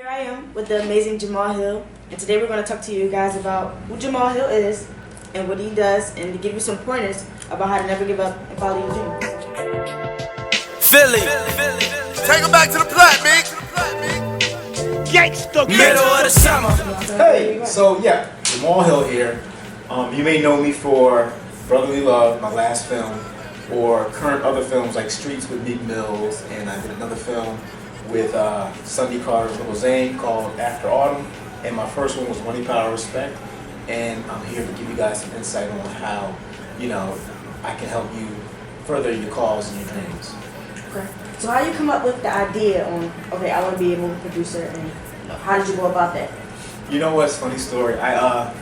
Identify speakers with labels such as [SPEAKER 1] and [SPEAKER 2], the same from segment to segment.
[SPEAKER 1] Here I am with the amazing Jamal Hill, and today we're going to talk to you guys about who Jamal Hill is and what he does, and to give you some pointers about how to never give up and follow your dreams.
[SPEAKER 2] Philly, take him back to the plot, big. Gangsta, middle of the summer.
[SPEAKER 3] Hey, so yeah, Jamal Hill here. You may know me for Brotherly Love, my last film, or current other films like Streets with Meek Mills, and I did another film with Sunday Carter's Little Zane called After Autumn, and my first one was Money, Power, Respect, and I'm here to give you guys some insight on how, I can help you further your cause and your dreams.
[SPEAKER 1] Okay. So how you come up with the idea on, okay, I want to be a movie producer, and how did you go about that?
[SPEAKER 3] You know what's a funny story? I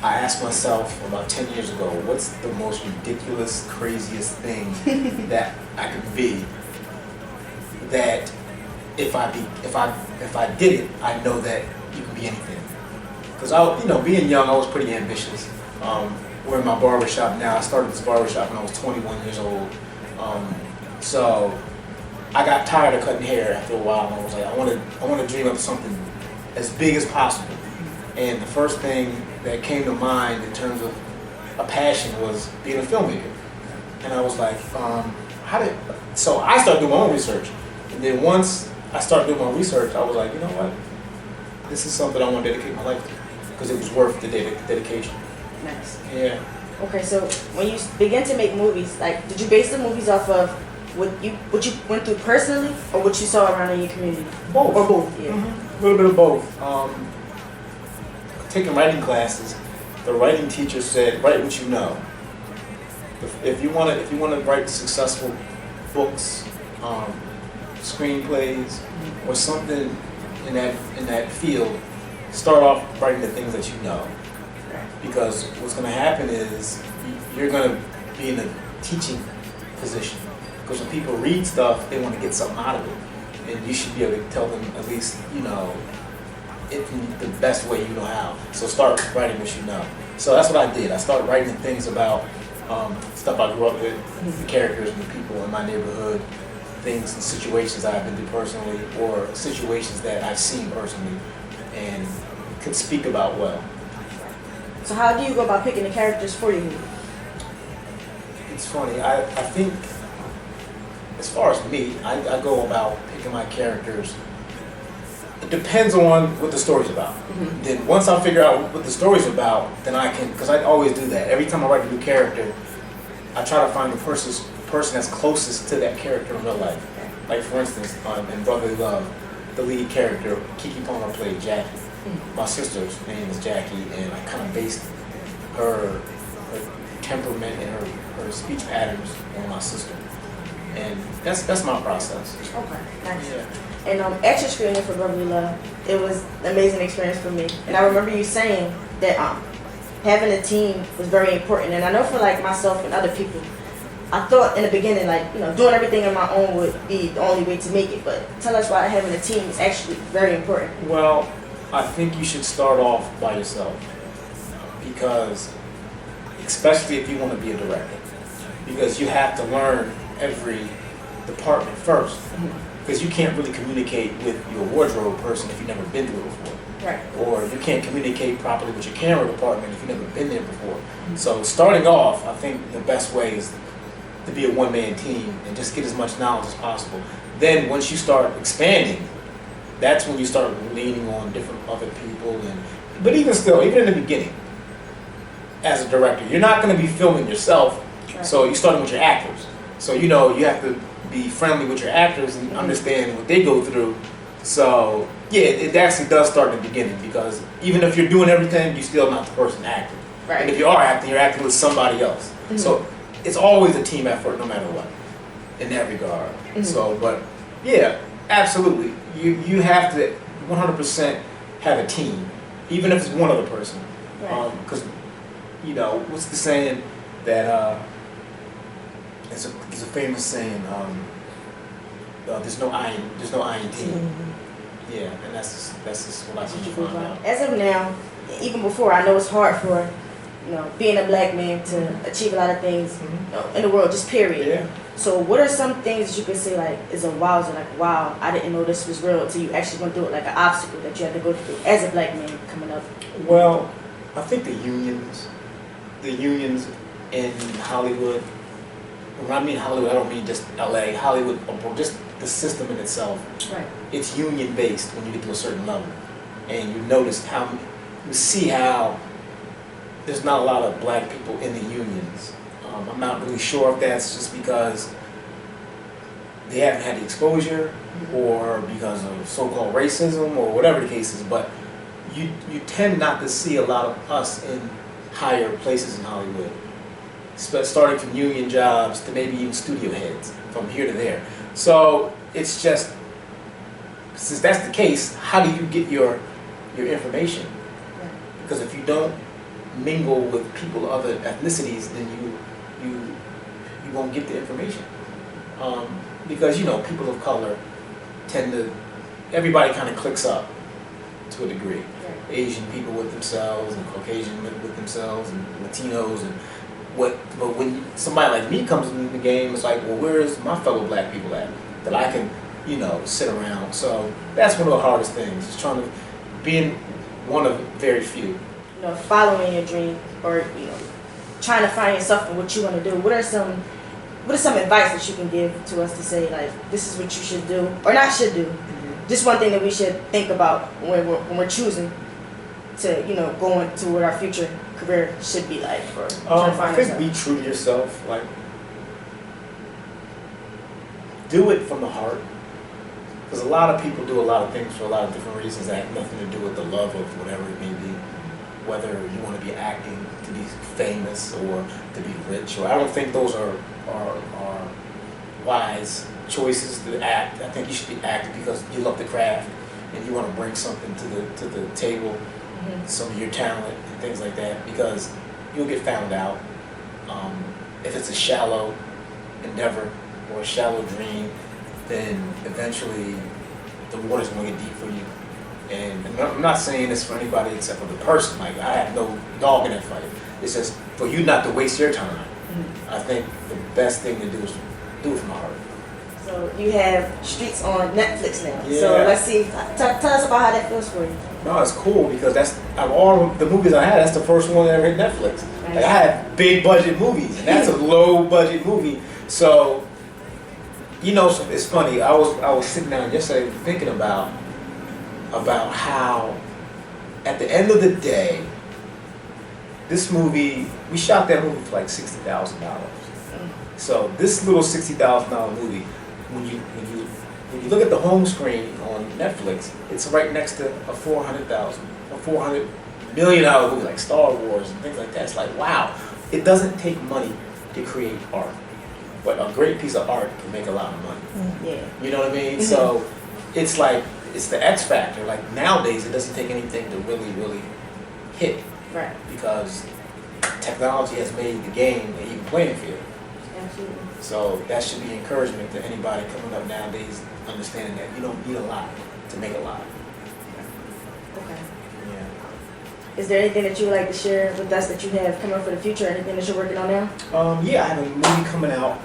[SPEAKER 3] asked myself about 10 years ago, what's the most ridiculous, craziest thing that I could be that if I did it, I know that you can be anything. Because being young, I was pretty ambitious. We're in my barbershop now. I started this barbershop when I was 21 years old. So I got tired of cutting hair after a while, and I was like, I want to dream up something as big as possible. And the first thing that came to mind in terms of a passion was being a filmmaker. And I was like, so I started doing my own research. And then once I started doing my research, I was like, you know what? This is something I want to dedicate my life to, because it was worth the dedication.
[SPEAKER 1] Nice.
[SPEAKER 3] Yeah.
[SPEAKER 1] Okay, so when you begin to make movies, did you base the movies off of what you went through personally, or what you saw around in your community?
[SPEAKER 3] Both.
[SPEAKER 1] Or both, yeah.
[SPEAKER 3] Mm-hmm. A little bit of both. Taking writing classes, the writing teacher said, write what you know. If you want to write successful books, screenplays, or something in that field, start off writing the things that you know. Because what's going to happen is you're going to be in a teaching position. Because when people read stuff, they want to get something out of it, and you should be able to tell them at least it the best way you know how. So start writing what you know. So that's what I did. I started writing things about stuff I grew up with, the characters and the people in my neighborhood, things and situations that I've been through personally, or situations that I've seen personally and could speak about well.
[SPEAKER 1] So how do you go about picking the characters for your movie?
[SPEAKER 3] It's funny. I think as far as me, I go about picking my characters. It depends on what the story's about. Mm-hmm. Then once I figure out what the story's about, then I can, because I always do that. Every time I write a new character, I try to find the person that's closest to that character in real life. Like for instance, in Brotherly Love, the lead character, Kiki Palmer, played Jackie. Mm-hmm. My sister's name is Jackie, and I kind of based her temperament and her speech patterns on my sister. And that's my process.
[SPEAKER 1] Okay, nice.
[SPEAKER 3] Yeah.
[SPEAKER 1] And at your screening for Brotherly Love, it was an amazing experience for me. And I remember you saying that having a team was very important. And I know for myself and other people, I thought in the beginning doing everything on my own would be the only way to make it. But tell us why having a team is actually very important.
[SPEAKER 3] Well, I think you should start off by yourself, because especially if you want to be a director, because you have to learn every department first. Because you can't really communicate with your wardrobe person if you've never been through it before.
[SPEAKER 1] Right.
[SPEAKER 3] Or you can't communicate properly with your camera department if you've never been there before. Mm-hmm. So starting off, I think the best way is to be a one-man team and just get as much knowledge as possible. Then once you start expanding, that's when you start leaning on different other people. But even in the beginning, as a director, you're not going to be filming yourself. Right. So you're starting with your actors. So you have to be friendly with your actors and understand what they go through. So yeah, it actually does start in the beginning, because even if you're doing everything, you're still not the person acting.
[SPEAKER 1] Right.
[SPEAKER 3] And if you are acting, you're acting with somebody else. Mm-hmm. So it's always a team effort, no matter what, in that regard. Mm-hmm. So, but yeah, absolutely, you have to 100% have a team, even if it's one other person. Because what's the saying that there's a famous saying, there's no I in team. Mm-hmm. Yeah, and that's just what I think you find out.
[SPEAKER 1] As of now, even before, I know it's hard for being a black man to achieve a lot of things in the world, just period.
[SPEAKER 3] Yeah.
[SPEAKER 1] So what are some things that you could say like is a wowzer, like wow, I didn't know this was real until you actually went through it, like an obstacle that you had to go through as a black man coming up?
[SPEAKER 3] Well, I think the unions in Hollywood. When I mean Hollywood, I don't mean just LA. Hollywood, or just the system in itself.
[SPEAKER 1] Right.
[SPEAKER 3] It's union based when you get to a certain level, and you see how there's not a lot of black people in the unions. I'm not really sure if that's just because they haven't had the exposure, or because of so-called racism, or whatever the case is. But you tend not to see a lot of us in higher places in Hollywood, starting from union jobs to maybe even studio heads, from here to there. So it's just, since that's the case, how do you get your information?
[SPEAKER 1] Right.
[SPEAKER 3] Because if you don't mingle with people of other ethnicities, then you won't get the information. Because people of color tend to, everybody kind of clicks up to a degree.
[SPEAKER 1] Right.
[SPEAKER 3] Asian people with themselves, and Caucasian with themselves, and Latinos, and but when somebody like me comes into the game, it's like, well, where's my fellow black people at that I can, sit around? So that's one of the hardest things, is trying to being one of very few.
[SPEAKER 1] Following your dream, or trying to find yourself in what you want to do. What are some advice that you can give to us to say, like, this is what you should do, or not should do? Just one thing that we should think about when we're choosing to go into what our future career should be like, or trying to find
[SPEAKER 3] I think
[SPEAKER 1] ourselves.
[SPEAKER 3] be true to yourself. Like, do it from the heart. Because a lot of people do a lot of things for a lot of different reasons that have nothing to do with the love of whatever it may be. Whether you want to be acting, to be famous, or to be rich, or I don't think those are wise choices to act. I think you should be acting because you love the craft and you want to bring something to the table, some of your talent and things like that, because you'll get found out. If it's a shallow endeavor or a shallow dream, then eventually the water's going to get deep for you. And I'm not saying this for anybody except for the person. Like, I have no dog in that fight. It's just for you not to waste your time. I think the best thing to do is do it from the heart.
[SPEAKER 1] So you have Streets on Netflix now.
[SPEAKER 3] Yeah.
[SPEAKER 1] So let's see. Tell us about how that feels for you.
[SPEAKER 3] No, it's cool because that's, of all the movies I had, that's the first one that ever hit Netflix.
[SPEAKER 1] Nice.
[SPEAKER 3] Like, I had big budget movies, and that's a low budget movie. So, it's funny. I was sitting down yesterday thinking about how, at the end of the day, this movie, we shot that movie for like $60,000. So this little $60,000 movie, when you look at the home screen on Netflix, it's right next to a $400 million movie like Star Wars and things like that. It's like, wow, it doesn't take money to create art, but a great piece of art can make a lot of money.
[SPEAKER 1] Yeah.
[SPEAKER 3] You know what I mean? So it's like, it's the X factor. Like, nowadays, it doesn't take anything to really, really hit.
[SPEAKER 1] Right.
[SPEAKER 3] Because technology has made the game an even playing field.
[SPEAKER 1] Absolutely.
[SPEAKER 3] So that should be encouragement to anybody coming up nowadays, understanding that you don't need a lot to make a lot.
[SPEAKER 1] Okay.
[SPEAKER 3] Yeah.
[SPEAKER 1] Is there anything that you would like to share with us that you have coming for the future? Anything that you're working on now?
[SPEAKER 3] Yeah, I have a movie coming out.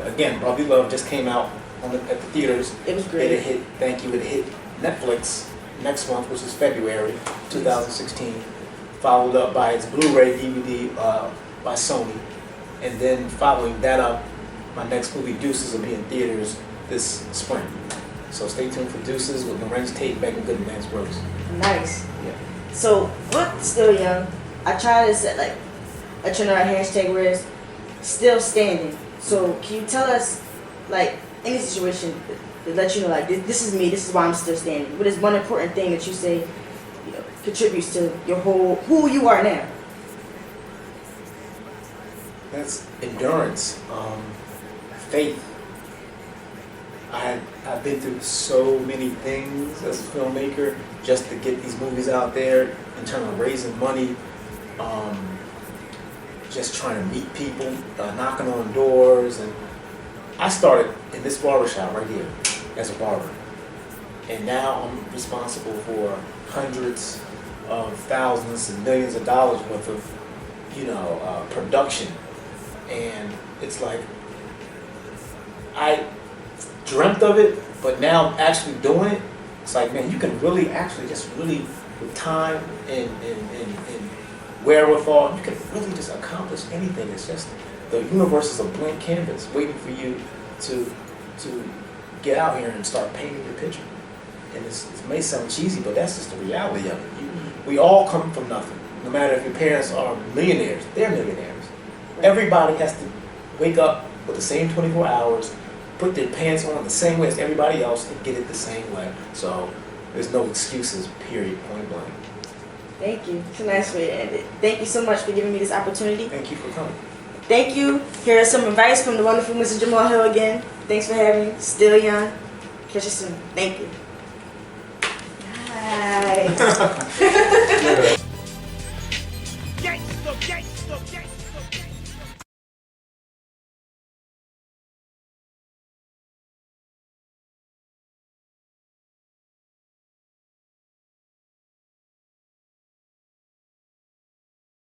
[SPEAKER 3] Again, Brotherly Love just came out at the theaters.
[SPEAKER 1] It was great.
[SPEAKER 3] It hit. Thank you. It hit Netflix next month, which is February 2016. Followed up by its Blu-ray DVD by Sony, and then following that up, my next movie Deuces will be in theaters this spring. So stay tuned for Deuces with Lorenz Tate, Megan Good, and Lance Brooks.
[SPEAKER 1] Nice.
[SPEAKER 3] Yeah.
[SPEAKER 1] So, we're still young. I try to set like a trend or a hashtag where it's still standing. So can you tell us, like, any situation that let you know, like, this is me, this is why I'm still standing? What is one important thing that you say contributes to your who you are now?
[SPEAKER 3] That's endurance, faith. I've been through so many things as a filmmaker just to get these movies out there, in terms of raising money, just trying to meet people, knocking on doors. And I started in this barbershop right here as a barber, and now I'm responsible for hundreds of thousands and millions of dollars worth of production. And it's like, I dreamt of it, but now actually doing it, it's like, man, you can really actually just really, with time and wherewithal, you can really just accomplish anything. It's just, the universe is a blank canvas waiting for you to get out here and start painting your picture. And it may sound cheesy, but that's just the reality of it. We all come from nothing. No matter if your parents are millionaires, they're millionaires. Everybody has to wake up with the same 24 hours, put their pants on the same way as everybody else, and get it the same way. So there's no excuses, period, point blank.
[SPEAKER 1] Thank you. It's a nice way to end it. Thank you so much for giving me this opportunity.
[SPEAKER 3] Thank you for coming.
[SPEAKER 1] Thank you. Here is some advice from the wonderful Mr. Jamal Hill again. Thanks for having me. Still young. Catch you soon. Thank you. Bye.